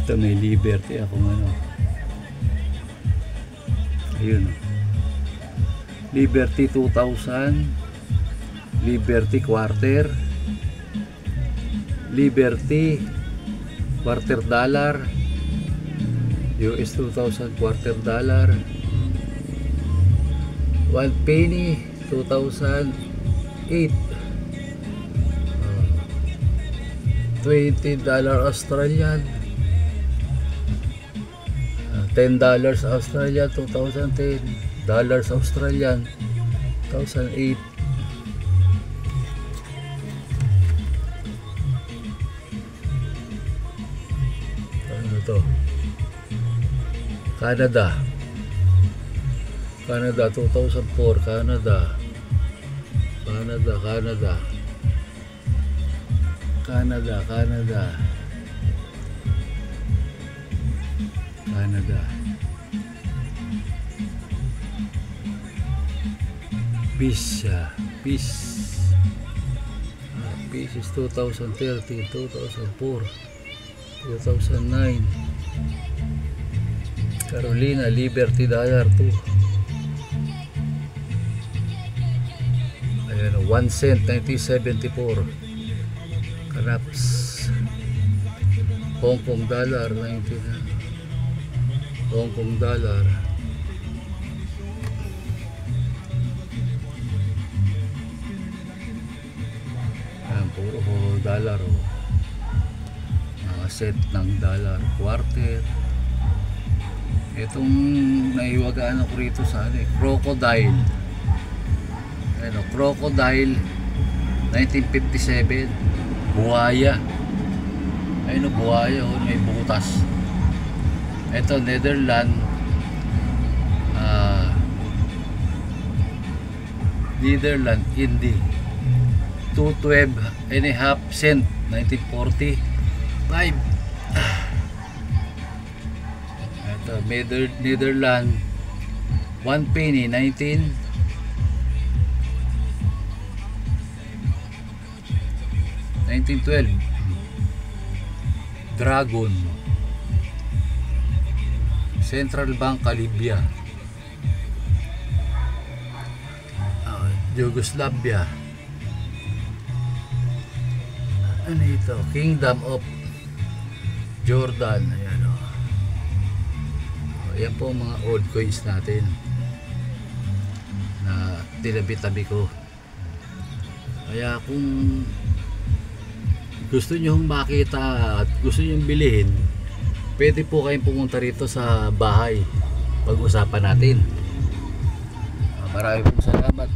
Ito may Liberty akong ano. Ayun. Liberty 2,000. Liberty quarter. Liberty quarter dollar. US 2,000 quarter dollar. 1 penny 2008. $20 Australian. $10 Australian 2010. Dollars Australian 2008. Ano to? Canada 2004. Canada Peace is 2013, 2004, 2009. Carolina Liberty dollar 2. Ayan, 1 cent 1974. Canaps. Hong Kong dollar 19. Hong Kong dollar. Ayan, puro dollar. Mga set ng dollar quarter. Itong naiwagaan ako rito sa crocodile. Ano, crocodile 1957. Buhaya. Ayun, buhaya, may butas. Ito Netherlands, Indy 2.12.5 cent 1945. Ito Netherlands 1 penny 1912. Dragon Central Bank Libya. Yugoslavia. Ano ito? Kingdom of Jordan. Ayan, ayan po mga old coins natin na tinabi-tabi ko. Kaya kung gusto nyo makita at gusto nyo bilhin, pwede po kayong pumunta rito sa bahay, pag-usapan natin. Maraming salamat.